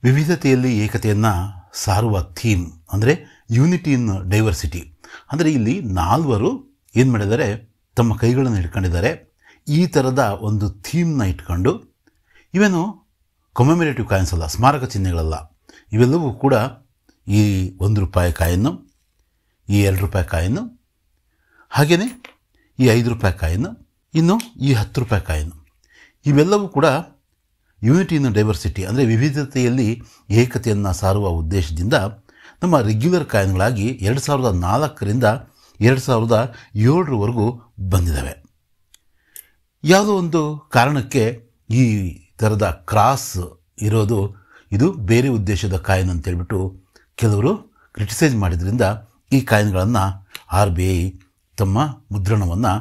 ವಿವಿಧತೆಯಲ್ಲಿ ಏಕತೆಯನ್ನು ಸಾರುವ ಥೀಮ್ ಅಂದರೆ ಯೂನಿಟಿ ಇನ್ ಡೈವರ್ಸಿಟಿ. ಅಂದರೆ ಇಲ್ಲಿ ನಾಲ್ವರು ಏನು ಮಾಡಿದ್ದಾರೆ, ತಮ್ಮ ಕೈಗಳನ್ನು ಇಟ್ಕೊಂಡಿದ್ದಾರೆ. ಈ ಥರದ ಒಂದು ಥೀಮ್ನ ಇಟ್ಕೊಂಡು, ಇವೇನು ಕಮೆಮರೇಟಿವ್ ಕಾಯಿನ್ಸ್ ಅಲ್ಲ, ಸ್ಮಾರಕ ಚಿಹ್ನೆಗಳಲ್ಲ, ಇವೆಲ್ಲವೂ ಕೂಡ ಈ ₹1 ಕಾಯಿನ್ನು, ಈ ₹2 ಕಾಯಿನ್ನು, ಹಾಗೆಯೇ ಈ ₹5 ಕಾಯಿನ್ನು, ಇನ್ನು ಈ ₹10 ಕಾಯಿನ್ನು, ಇವೆಲ್ಲವೂ ಕೂಡ ಯೂನಿಟಿ ಇನ್ ಡೈವರ್ಸಿಟಿ ಅಂದರೆ ವಿವಿಧತೆಯಲ್ಲಿ ಏಕತೆಯನ್ನು ಸಾರುವ ಉದ್ದೇಶದಿಂದ ನಮ್ಮ ರೆಗ್ಯುಲರ್ ಕಾಯಿನ್ಗಳಾಗಿ 2004ರಿಂದ 2007ರವರೆಗೂ ಬಂದಿದ್ದಾವೆ. ಯಾವುದೋ ಒಂದು ಕಾರಣಕ್ಕೆ ಈ ಥರದ ಕ್ರಾಸ್ ಇರೋದು ಇದು ಬೇರೆ ಉದ್ದೇಶದ ಕಾಯಿನ್ ಅಂತೇಳ್ಬಿಟ್ಟು ಕೆಲವರು ಕ್ರಿಟಿಸೈಸ್ ಮಾಡಿದ್ರಿಂದ ಈ ಕಾಯಿನ್ಗಳನ್ನು RBI ತಮ್ಮ ಮುದ್ರಣವನ್ನು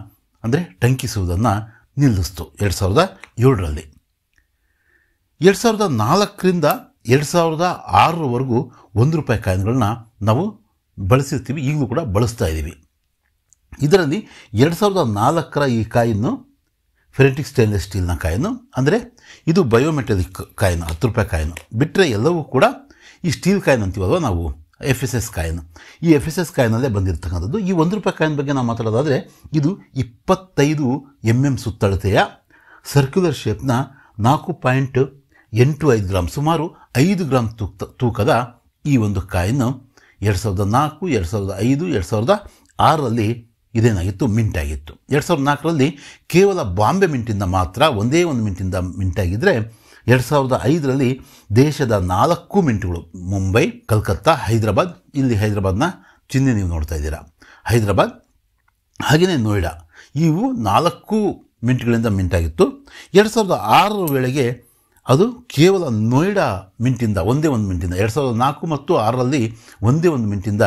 ಅಂದರೆ ಟಂಕಿಸುವುದನ್ನು ನಿಲ್ಲಿಸ್ತು 2007ರಲ್ಲಿ. 2004ರಿಂದ 2006ರವರೆಗೂ ₹1 ಕಾಯಿನ್ಗಳನ್ನ ನಾವು ಬಳಸಿರ್ತೀವಿ, ಈಗಲೂ ಕೂಡ ಬಳಸ್ತಾ ಇದ್ದೀವಿ. ಇದರಲ್ಲಿ 2004ರ ಈ ಕಾಯಿನ್ನು ಫೆರೆಟಿಕ್ ಸ್ಟೇನ್ಲೆಸ್ ಸ್ಟೀಲ್ನ ಕಾಯಿನು, ಅಂದರೆ ಇದು ಬಯೋಮೆಟಲಿಕ್ ಕಾಯಿನು, ₹10 ಕಾಯಿನು ಬಿಟ್ಟರೆ ಎಲ್ಲವೂ ಕೂಡ ಈ ಸ್ಟೀಲ್ ಕಾಯಿನ್ ಅಂತೀವಲ್ವ ನಾವು, FSS ಕಾಯಿನು. ಈ FSS ಕಾಯಿನಲ್ಲೇ ಬಂದಿರತಕ್ಕಂಥದ್ದು. ಈ ₹1 ಕಾಯಿನ್ ಬಗ್ಗೆ ನಾವು ಮಾತಾಡೋದಾದರೆ ಇದು 25 mm ಸುತ್ತಳತೆಯ ಸರ್ಕ್ಯುಲರ್ ಶೇಪ್ನ 4.85 ಗ್ರಾಮ್, ಸುಮಾರು 5 ಗ್ರಾಮ್ ತೂಕದ ಈ ಒಂದು ಕಾಯಿನ್ನು 2004, 2005, 2006ರಲ್ಲಿ ಇದೇನಾಗಿತ್ತು, ಮಿಂಟ್ ಆಗಿತ್ತು. 2004ರಲ್ಲಿ ಕೇವಲ ಬಾಂಬೆ ಮಿಂಟಿಂದ ಮಾತ್ರ, ಒಂದೇ ಒಂದು ಮಿಂಟಿಂದ ಮಿಂಟಾಗಿದ್ದರೆ 2005ರಲ್ಲಿ ದೇಶದ 4 ಮಿಂಟ್ಗಳು, ಮುಂಬೈ, ಕಲ್ಕತ್ತಾ, ಹೈದರಾಬಾದ್, ಇಲ್ಲಿ ಹೈದರಾಬಾದ್ನ ಚಿಹ್ನೆ ನೀವು ನೋಡ್ತಾ ಇದ್ದೀರಾ, ಹೈದರಾಬಾದ್, ಹಾಗೆಯೇ ನೋಯ್ಡಾ, ಇವು 4 ಮಿಂಟ್ಗಳಿಂದ ಮಿಂಟಾಗಿತ್ತು. 2006ರ ವೇಳೆಗೆ ಅದು ಕೇವಲ ನೋಯ್ಡಾ ಮಿಂಟಿಂದ, ಒಂದೇ ಒಂದು ಮಿಂಟಿಂದ, 2004 ಮತ್ತು 6ರಲ್ಲಿ ಒಂದೇ ಒಂದು ಮಿಂಟಿಂದ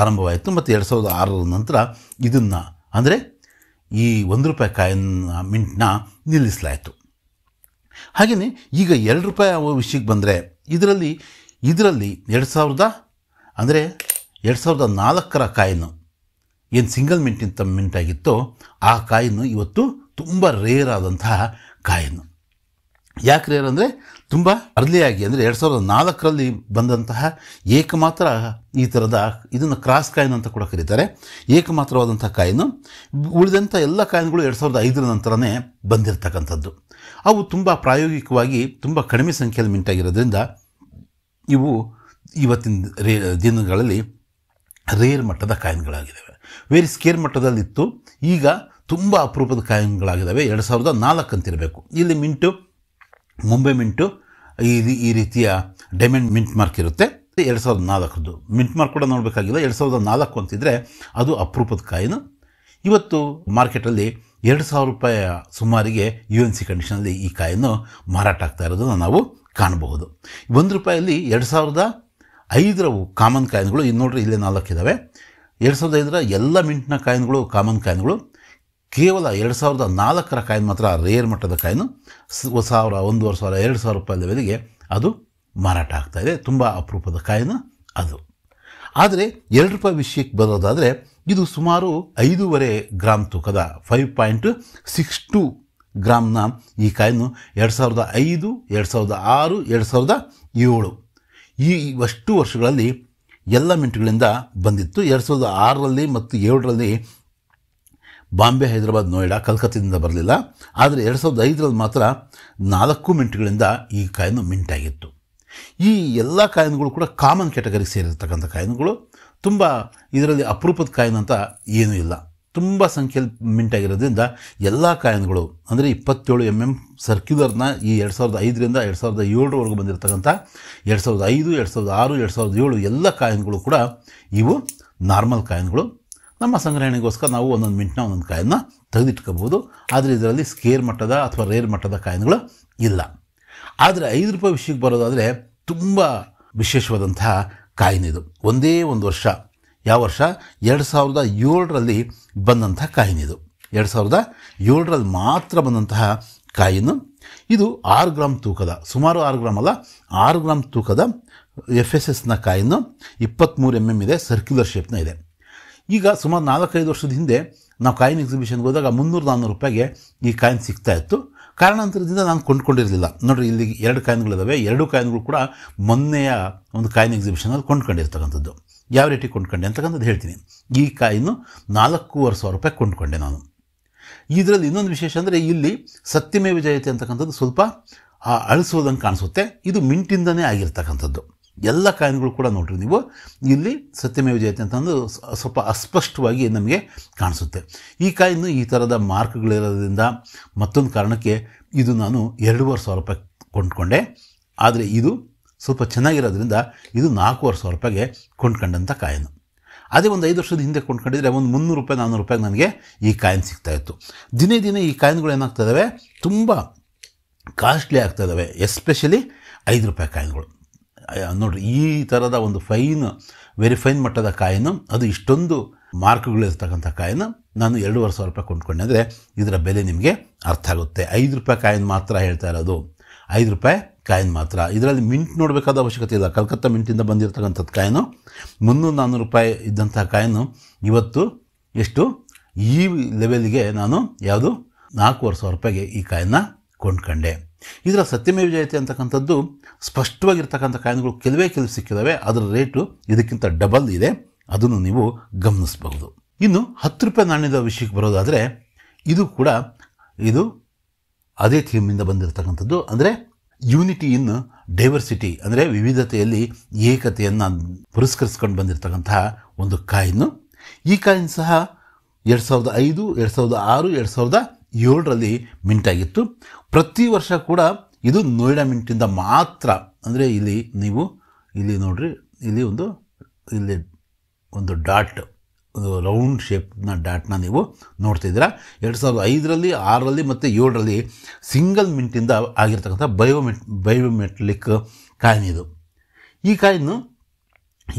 ಆರಂಭವಾಯಿತು. ಮತ್ತು 2006ರ ನಂತರ ಇದನ್ನು ಅಂದರೆ ಈ ₹1 ಕಾಯಿನ್ ಮಿಂಟ್ನ ನಿಲ್ಲಿಸಲಾಯಿತು. ಹಾಗೆಯೇ ಈಗ ₹2 ವಿಷಯಕ್ಕೆ ಬಂದರೆ ಇದರಲ್ಲಿ 2004ರ ಕಾಯಿನು ಏನು ಸಿಂಗಲ್ ಮಿಂಟಿಂದ ಮಿಂಟಾಗಿತ್ತೋ ಆ ಕಾಯಿನು ಇವತ್ತು ತುಂಬ ರೇರ್ ಆದಂತಹ ಕಾಯಿನು. ಯಾಕೆ ರೇರ್ ಅಂದರೆ ತುಂಬ ಅರ್ಲಿಯಾಗಿ, ಅಂದರೆ 2004ರಲ್ಲಿ ಬಂದಂತಹ ಏಕಮಾತ್ರ ಈ ಥರದ, ಇದನ್ನು ಕ್ರಾಸ್ ಕಾಯಿನ್ ಅಂತ ಕೂಡ ಕರೀತಾರೆ, ಏಕಮಾತ್ರವಾದಂಥ ಕಾಯಿನು. ಉಳಿದಂಥ ಎಲ್ಲ ಕಾಯಿನ್ಗಳು 2005ರ ನಂತರನೇ ಬಂದಿರತಕ್ಕಂಥದ್ದು. ಅವು ತುಂಬ ಪ್ರಾಯೋಗಿಕವಾಗಿ ತುಂಬ ಕಡಿಮೆ ಸಂಖ್ಯೆಯಲ್ಲಿ ಮಿಂಟಾಗಿರೋದ್ರಿಂದ ಇವು ಇವತ್ತಿನ ದಿನಗಳಲ್ಲಿ ರೇರ್ ಮಟ್ಟದ ಕಾಯಿನ್ಗಳಾಗಿದ್ದಾವೆ. ವೆರಿ ಸ್ಕೇರ್ ಮಟ್ಟದಲ್ಲಿತ್ತು, ಈಗ ತುಂಬ ಅಪರೂಪದ ಕಾಯಿನ್ಗಳಾಗಿದ್ದಾವೆ. 2004 ಅಂತಿರಬೇಕು. ಇಲ್ಲಿ ಮಿಂಟು, ಮುಂಬೈ ಮಿಂಟು, ಈ ರೀತಿಯ ಡೈಮಂಡ್ ಮಿಂಟ್ ಮಾರ್ಕ್ ಇರುತ್ತೆ. 2004ದು ಮಿಂಟ್ ಮಾರ್ಕ್ ಕೂಡ ನೋಡಬೇಕಾಗಿಲ್ಲ. 2004 ಅಂತಿದ್ರೆ ಅದು ಅಪರೂಪದ ಕಾಯಿನು. ಇವತ್ತು ಮಾರ್ಕೆಟಲ್ಲಿ ₹2,000 ಸುಮಾರಿಗೆ UNC ಕಂಡೀಷನಲ್ಲಿ ಈ ಕಾಯಿನು ಮಾರಾಟ ಆಗ್ತಾ ಇರೋದನ್ನು ನಾವು ಕಾಣಬಹುದು. ₹1 2005ರವು ಕಾಮನ್ ಕಾಯಿನ್ಗಳು, ಇನ್ನು ನೋಡ್ರಿ ಇಲ್ಲೇ 4 ಇದ್ದಾವೆ. 2005ರ ಎಲ್ಲ ಮಿಂಟ್ನ ಕಾಯಿನ್ಗಳು ಕಾಮನ್ ಕಾಯಿನ್ಗಳು. ಕೇವಲ 2004ರ ಕಾಯಿನ್ ಮಾತ್ರ ರೇರ್ ಮಟ್ಟದ ಕಾಯಿನು, ₹1,000, ₹1,500, ₹2,000 ಲೆವೆಲ್ಗೆ ಅದು ಮಾರಾಟ ಆಗ್ತಾಯಿದೆ. ತುಂಬ ಅಪರೂಪದ ಕಾಯಿನು ಅದು. ಆದರೆ ₹2 ವಿಷಯಕ್ಕೆ ಬರೋದಾದರೆ ಇದು ಸುಮಾರು 5.5 ಗ್ರಾಮ್ ತೂಕದ 5.62 ಗ್ರಾಮ್ನ ಈ ಕಾಯಿನು 2005, 2006, 2007 ಈ ಅಷ್ಟು ವರ್ಷಗಳಲ್ಲಿ ಎಲ್ಲ ಮಿಂಟ್ಗಳಿಂದ ಬಂದಿತ್ತು. 2006ರಲ್ಲಿ ಮತ್ತು 2007ರಲ್ಲಿ ಬಾಂಬೆ, ಹೈದರಾಬಾದ್, ನೋಯ್ಡಾ, ಕಲ್ಕತ್ತದಿಂದ ಬರಲಿಲ್ಲ. ಆದರೆ 2005ರಲ್ಲಿ ಮಾತ್ರ 4 ಮಿಂಟ್ಗಳಿಂದ ಈ ಕಾಯಿನು ಮಿಂಟಾಗಿತ್ತು. ಈ ಎಲ್ಲ ಕಾಯಿನ್ಗಳು ಕೂಡ ಕಾಮನ್ ಕ್ಯಾಟಗರಿಗೆ ಸೇರಿರ್ತಕ್ಕಂಥ ಕಾಯಿನ್ಗಳು. ತುಂಬ ಇದರಲ್ಲಿ ಅಪರೂಪದ ಕಾಯಿನ್ ಅಂತ ಏನೂ ಇಲ್ಲ. ತುಂಬ ಸಂಖ್ಯೆಯಲ್ಲಿ ಮಿಂಟಾಗಿರೋದ್ರಿಂದ ಎಲ್ಲ ಕಾಯಿನ್ಗಳು ಅಂದರೆ 27 mm ಸರ್ಕ್ಯುಲರ್ನ ಈ 2005ರಿಂದ 2007ರವರೆಗೂ ಬಂದಿರತಕ್ಕಂಥ 2005, 2006, 2007 ಎಲ್ಲ ಕಾಯಿನ್ಗಳು ಕೂಡ ಇವು ನಾರ್ಮಲ್ ಕಾಯಿನ್ಗಳು. ನಮ್ಮ ಸಂಗ್ರಹಣೆಗೋಸ್ಕರ ನಾವು ಒಂದೊಂದು ಮಿಂಟ್ನ ಒಂದೊಂದು ಕಾಯಿನ್ನ ತೆಗೆದಿಟ್ಕೋಬಹುದು. ಆದರೆ ಇದರಲ್ಲಿ ಸ್ಕೇರ್ ಮಟ್ಟದ ಅಥವಾ ರೇರ್ ಮಟ್ಟದ ಕಾಯಿನ್ಗಳು ಇಲ್ಲ. ಆದರೆ ₹5 ವಿಷಯಕ್ಕೆ ಬರೋದಾದರೆ ತುಂಬ ವಿಶೇಷವಾದಂತಹ ಕಾಯಿನ್ ಇದು. ಒಂದೇ ಒಂದು ವರ್ಷ, ಯಾವ ವರ್ಷ, 2007ರಲ್ಲಿ ಬಂದಂತಹ ಕಾಯಿನ್ ಇದು. 2007ರಲ್ಲಿ ಮಾತ್ರ ಬಂದಂತಹ ಕಾಯಿನು. ಇದು 6 ಗ್ರಾಮ್ ತೂಕದ, ಸುಮಾರು 6 ಗ್ರಾಮ್ ಅಲ್ಲ, 6 ಗ್ರಾಮ್ ತೂಕದ FSSನ ಕಾಯಿನು. 23 mm ಇದೆ, ಸರ್ಕ್ಯುಲರ್ ಶೇಪ್ನ ಇದೆ. ಈಗ ಸುಮಾರು 4-5 ವರ್ಷದ ಹಿಂದೆ ನಾವು ಕಾಯಿನ್ ಎಕ್ಸಿಬಿಷನ್ಗೆ ಹೋದಾಗ ₹300-400 ಈ ಕಾಯಿನ್ ಸಿಗ್ತಾ ಇತ್ತು. ಕಾರಣಾಂತರದಿಂದ ನಾನು ಕೊಂಡ್ಕೊಂಡಿರಲಿಲ್ಲ. ನೋಡಿರಿ, ಇಲ್ಲಿ 2 ಕಾಯಿನ್ಗಳಿದ್ದಾವೆ. 2 ಕಾಯಿನ್ಗಳು ಕೂಡ ಮೊನ್ನೆಯ ಒಂದು ಕಾಯಿನ್ ಎಕ್ಸಿಬಿಷನಲ್ಲಿ ಕೊಂಡ್ಕೊಂಡಿರ್ತಕ್ಕಂಥದ್ದು. ಯಾವ ರೇಟಿಗೆ ಕೊಂಡ್ಕೊಂಡೆ ಅಂತಕ್ಕಂಥದ್ದು ಹೇಳ್ತೀನಿ. ಈ ಕಾಯಿನು 4,500 ರೂಪಾಯಿ ಕೊಂಡ್ಕೊಂಡೆ ನಾನು. ಇದರಲ್ಲಿ ಇನ್ನೊಂದು ವಿಶೇಷ ಅಂದರೆ ಇಲ್ಲಿ ಸತ್ಯಮೇವ ಜಯತೆ ಅಂತಕ್ಕಂಥದ್ದು ಸ್ವಲ್ಪ ಅಳಿಸೋದಂಗೆ ಕಾಣಿಸುತ್ತೆ. ಇದು ಮಿಂಟಿಂದನೇ ಆಗಿರ್ತಕ್ಕಂಥದ್ದು. ಎಲ್ಲ ಕಾಯಿನ್ಗಳು ಕೂಡ ನೋಡ್ರಿ ನೀವು, ಇಲ್ಲಿ ಸತ್ಯಮೇವ ಜಯತೆ ಅಂತಂದು ಸ್ವಲ್ಪ ಅಸ್ಪಷ್ಟವಾಗಿ ನಮಗೆ ಕಾಣಿಸುತ್ತೆ. ಈ ಕಾಯಿನ್ನು ಈ ಥರದ ಮಾರ್ಕ್ಗಳಿರೋದ್ರಿಂದ ಮತ್ತೊಂದು ಕಾರಣಕ್ಕೆ ಇದು ನಾನು 2,500 ರೂಪಾಯಿ ಕೊಂಡ್ಕೊಂಡೆ. ಆದರೆ ಇದು ಸ್ವಲ್ಪ ಚೆನ್ನಾಗಿರೋದ್ರಿಂದ ಇದು 4,500 ರೂಪಾಯಿಗೆ ಕೊಂಡ್ಕೊಂಡಂಥ ಕಾಯಿನು. ಅದೇ ಒಂದು 5 ವರ್ಷದ ಹಿಂದೆ ಕೊಂಡ್ಕೊಂಡಿದ್ರೆ ಒಂದು 300 ರೂಪಾಯಿ 400 ರೂಪಾಯಿಗೆ ನನಗೆ ಈ ಕಾಯಿನ್ ಸಿಗ್ತಾಯಿತ್ತು. ದಿನೇ ದಿನೇ ಈ ಕಾಯಿನ್ಗಳು ಏನಾಗ್ತಾಯಿದ್ದಾವೆ, ತುಂಬ ಕಾಸ್ಟ್ಲಿ ಆಗ್ತಾಯಿದ್ದಾವೆ. ಎಸ್ಪೆಷಲಿ 5 ರೂಪಾಯಿ ಕಾಯಿನ್ಗಳು. ನೋಡಿರಿ, ಈ ಥರದ ಒಂದು ವೆರಿ ಫೈನ್ ಮಟ್ಟದ ಕಾಯಿನು, ಅದು ಇಷ್ಟೊಂದು ಮಾರ್ಕ್ಗಳಿರ್ತಕ್ಕಂಥ ಕಾಯಿನು ನಾನು 2,500 ರೂಪಾಯಿ ಕೊಂಡ್ಕೊಂಡೆ ಅಂದರೆ ಇದರ ಬೆಲೆ ನಿಮಗೆ ಅರ್ಥ ಆಗುತ್ತೆ. 5 ರೂಪಾಯಿ ಕಾಯಿನ್ ಮಾತ್ರ ಹೇಳ್ತಾ ಇರೋದು, 5 ರೂಪಾಯಿ ಕಾಯಿನ್ ಮಾತ್ರ. ಇದರಲ್ಲಿ ಮಿಂಟ್ ನೋಡಬೇಕಾದ ಅವಶ್ಯಕತೆ ಇಲ್ಲ. ಕಲ್ಕತ್ತಾ ಮಿಂಟಿಂದ ಬಂದಿರತಕ್ಕಂಥದ್ದು ಕಾಯಿನು 300-400 ರೂಪಾಯಿ ಇದ್ದಂಥ ಕಾಯಿನು ಇವತ್ತು ಎಷ್ಟು, ಈ ಲೆವೆಲ್ಗೆ ನಾನು ಯಾವುದು 4,500 ರೂಪಾಯಿಗೆ ಈ ಕಾಯಿನ್ನ ಕೊಂಡ್ಕೊಂಡೆ. ಇದರ ಸತ್ಯಮೇವ ಜಯತೆ ಅಂತಕ್ಕಂಥದ್ದು ಸ್ಪಷ್ಟವಾಗಿರ್ತಕ್ಕಂಥ ಕಾಯಿನ್ಗಳು ಕೆಲವೇ ಸಿಕ್ಕಿದ್ದಾವೆ. ಅದರ ರೇಟು ಇದಕ್ಕಿಂತ ಡಬಲ್ ಇದೆ, ಅದನ್ನು ನೀವು ಗಮನಿಸಬಹುದು. ಇನ್ನು 10 ರೂಪಾಯಿ ನಾಣ್ಯದ ವಿಷಯಕ್ಕೆ ಬರೋದಾದರೆ ಇದು ಅದೇ ಥೀಮಿಂದ ಬಂದಿರತಕ್ಕಂಥದ್ದು. ಅಂದರೆ ಯೂನಿಟಿ ಇನ್ ಡೈವರ್ಸಿಟಿ, ಅಂದರೆ ವಿವಿಧತೆಯಲ್ಲಿ ಏಕತೆಯನ್ನು ಪುರಸ್ಕರಿಸ್ಕೊಂಡು ಬಂದಿರತಕ್ಕಂತಹ ಒಂದು ಕಾಯಿನ್ನು. ಈ ಕಾಯಿನ್ ಸಹ 2005, 2006, 2007ರಲ್ಲಿ ಮಿಂಟಾಗಿತ್ತು. ಪ್ರತಿ ವರ್ಷ ಕೂಡ ಇದು ನೋಯ್ಡಾ ಮಿಂಟಿಂದ ಮಾತ್ರ. ಅಂದರೆ ಇಲ್ಲಿ ನೋಡ್ರಿ, ಇಲ್ಲಿ ಒಂದು ಡಾಟ್, ರೌಂಡ್ ಶೇಪ್ನ ಡಾಟ್ನ ನೀವು ನೋಡ್ತಿದ್ದೀರಾ. 2005ರಲ್ಲಿ, 6ರಲ್ಲಿ ಮತ್ತು 7ರಲ್ಲಿ ಸಿಂಗಲ್ ಮಿಂಟಿಂದ ಆಗಿರ್ತಕ್ಕಂಥ ಬಯೋಮೆಟ್ರಿಕ್ ಕಾಯಿನ್ ಇದು. ಈ ಕಾಯಿನ್ನು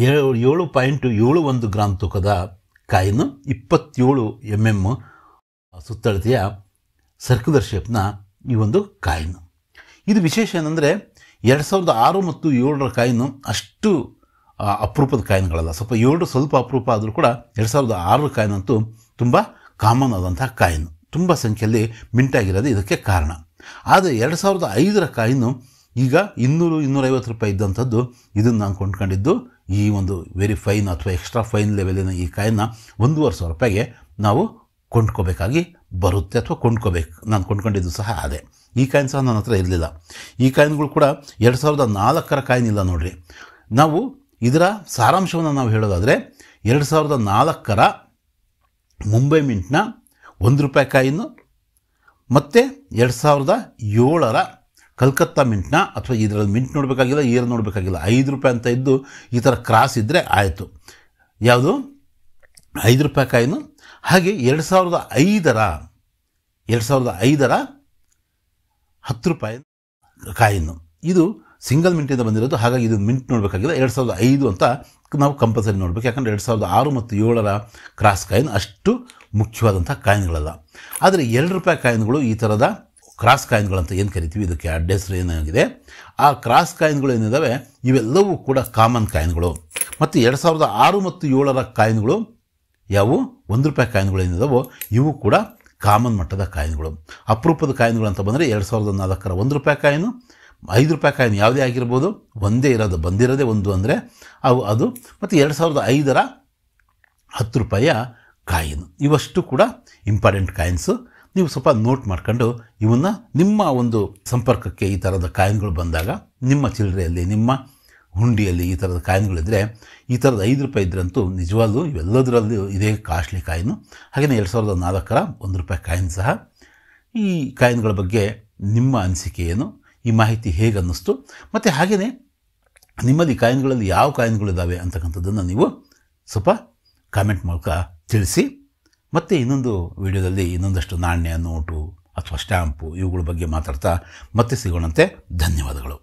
7.71 ಗ್ರಾಮ್ ತೂಕದ ಕಾಯಿನ್ನು, 27 mm ಸುತ್ತಳತೆಯ ಸರ್ಕ್ಯುಲರ್ ಶೇಪ್ನ ಈ ಒಂದು ಕಾಯಿನು. ಇದು ವಿಶೇಷ ಏನಂದರೆ 2006 ಮತ್ತು 7ರ ಕಾಯಿನು ಅಷ್ಟು ಅಪರೂಪದ ಕಾಯಿನ್ಗಳಲ್ಲ. ಸ್ವಲ್ಪ ಅಪರೂಪ ಆದರೂ ಕೂಡ 2006ರ ಕಾಯಿನಂತೂ ತುಂಬ ಕಾಮನ್ ಆದಂಥ ಕಾಯಿನು, ತುಂಬ ಸಂಖ್ಯೆಯಲ್ಲಿ ಮಿಂಟಾಗಿರೋದು ಇದಕ್ಕೆ ಕಾರಣ. ಆದರೆ 2005ರ ಕಾಯಿನು ಈಗ 200-250 ರೂಪಾಯಿ ಇದ್ದಂಥದ್ದು, ಇದನ್ನು ನಾನು ಕೊಂಡ್ಕೊಂಡಿದ್ದು ಈ ಒಂದು ವೆರಿ ಫೈನ್ ಅಥವಾ ಎಕ್ಸ್ಟ್ರಾ ಫೈನ್ ಲೆವೆಲಿನ ಈ ಕಾಯಿನ್ನ 1,500 ರೂಪಾಯಿಗೆ ನಾವು ಕೊಂಡ್ಕೋಬೇಕಾಗಿ ಬರುತ್ತೆ, ಅಥವಾ ನಾನು ಕೊಂಡ್ಕೊಂಡಿದ್ದು ಸಹ ಅದೇ. ಈ ಕಾಯಿನ್ ಸಹ ನನ್ನ ಹತ್ರ ಇರಲಿಲ್ಲ. ಈ ಕಾಯಿನ್ಗಳು ಕೂಡ 2004ರ ಕಾಯಿನ್ ಇಲ್ಲ ನೋಡ್ರಿ. ನಾವು ಇದರ ಸಾರಾಂಶವನ್ನು ನಾವು ಹೇಳೋದಾದರೆ 2004ರ ಮುಂಬೈ ಮಿಂಟ್ನ 1 ರೂಪಾಯಿ ಕಾಯಿನು ಮತ್ತು 2007ರ ಕಲ್ಕತ್ತಾ ಮಿಂಟ್ನ, ಅಥವಾ ಇದರಲ್ಲಿ ಮಿಂಟ್ ನೋಡಬೇಕಾಗಿಲ್ಲ, ಏರ್ ನೋಡಬೇಕಾಗಿಲ್ಲ, 5 ರೂಪಾಯಿ ಅಂತ ಇದ್ದು ಈ ಥರ ಕ್ರಾಸ್ ಇದ್ದರೆ ಆಯಿತು. ಯಾವುದು 5 ರೂಪಾಯಿ ಕಾಯಿನು. ಹಾಗೆ 2005ರ 10 ರೂಪಾಯಿ ಕಾಯಿನು, ಇದು ಸಿಂಗಲ್ ಮಿಂಟಿಂದ ಬಂದಿರೋದು. ಹಾಗಾಗಿ ಇದು ಮಿಂಟ್ ನೋಡಬೇಕಾಗಿಲ್ಲ, 2005 ಅಂತ ನಾವು ಕಂಪಲ್ಸರಿ ನೋಡಬೇಕು. ಯಾಕಂದರೆ 2006 ಮತ್ತು 7ರ ಕ್ರಾಸ್ ಕಾಯಿನ್ ಅಷ್ಟು ಮುಖ್ಯವಾದಂಥ ಕಾಯಿನ್ಗಳಲ್ಲ. ಆದರೆ 2 ರೂಪಾಯಿ ಕಾಯಿನ್ಗಳು, ಈ ಥರದ ಕ್ರಾಸ್ ಕಾಯಿನ್ಗಳಂತ ಏನು ಕರಿತೀವಿ, ಇದಕ್ಕೆ ಅಡ್ಡ ಹೆಸರು ಏನಾಗಿದೆ, ಆ ಕ್ರಾಸ್ ಕಾಯಿನ್ಗಳು ಏನಿದ್ದಾವೆ ಇವೆಲ್ಲವೂ ಕೂಡ ಕಾಮನ್ ಕಾಯಿನ್ಗಳು. ಮತ್ತು 2006 ಮತ್ತು 7ರ ಕಾಯಿನ್ಗಳು ಯಾವುವು 1 ರೂಪಾಯಿ ಕಾಯಿನ್ಗಳು ಏನಿದಾವೋ ಇವು ಕೂಡ ಕಾಮನ್ ಮಟ್ಟದ ಕಾಯಿನ್ಗಳು. ಅಪರೂಪದ ಕಾಯಿನ್ಗಳು ಅಂತ ಬಂದರೆ 2004ರ 1 ರೂಪಾಯಿ ಕಾಯಿನು, 5 ರೂಪಾಯಿ ಕಾಯಿನ್ ಯಾವುದೇ ಆಗಿರ್ಬೋದು, ಒಂದೇ ಇರೋದು, ಬಂದಿರೋದೇ ಒಂದು ಅಂದರೆ ಅದು. ಮತ್ತು 2005ರ 10 ರೂಪಾಯಿಯ ಕಾಯಿನು. ಇವಷ್ಟು ಕೂಡ ಇಂಪಾರ್ಟೆಂಟ್ ಕಾಯಿನ್ಸು. ನೀವು ಸ್ವಲ್ಪ ನೋಟ್ ಮಾಡ್ಕೊಂಡು ಇವನ್ನು ನಿಮ್ಮ ಒಂದು ಸಂಪರ್ಕಕ್ಕೆ ಈ ಥರದ ಕಾಯಿನ್ಗಳು ಬಂದಾಗ, ನಿಮ್ಮ ಚಿಲ್ಲರೆಯಲ್ಲಿ, ನಿಮ್ಮ ಹುಂಡಿಯಲ್ಲಿ ಈ ಥರದ ಕಾಯಿನ್ಗಳಿದ್ದರೆ, ಈ ಥರದ 5 ರೂಪಾಯಿ ಇದ್ರಂತೂ ನಿಜವಾಗ್ಲೂ ಇವೆಲ್ಲದರಲ್ಲೂ ಇದೇ ಕಾಸ್ಟ್ಲಿ ಕಾಯಿನು. ಹಾಗೆಯೇ 2004ರ 1 ರೂಪಾಯಿ ಕಾಯಿನ್ ಸಹ. ಈ ಕಾಯಿನ್ಗಳ ಬಗ್ಗೆ ನಿಮ್ಮ ಅನಿಸಿಕೆ ಏನು, ಈ ಮಾಹಿತಿ ಹೇಗೆ ಅನ್ನಿಸ್ತು, ಮತ್ತು ಹಾಗೆಯೇ ನಿಮ್ಮಲ್ಲಿ ಕಾಯಿನ್ಗಳಲ್ಲಿ ಯಾವ ಕಾಯಿನ್ಗಳಿದ್ದಾವೆ ಅಂತಕ್ಕಂಥದ್ದನ್ನು ನೀವು ಸ್ವಲ್ಪ ಕಾಮೆಂಟ್ ಮೂಲಕ ತಿಳಿಸಿ. ಮತ್ತು ಇನ್ನೊಂದು ವಿಡಿಯೋದಲ್ಲಿ ಇನ್ನೊಂದಷ್ಟು ನಾಣ್ಯ, ನೋಟು ಅಥವಾ ಸ್ಟ್ಯಾಂಪು ಇವುಗಳ ಬಗ್ಗೆ ಮಾತಾಡ್ತಾ ಮತ್ತೆ ಸಿಗೋಣಂತೆ. ಧನ್ಯವಾದಗಳು.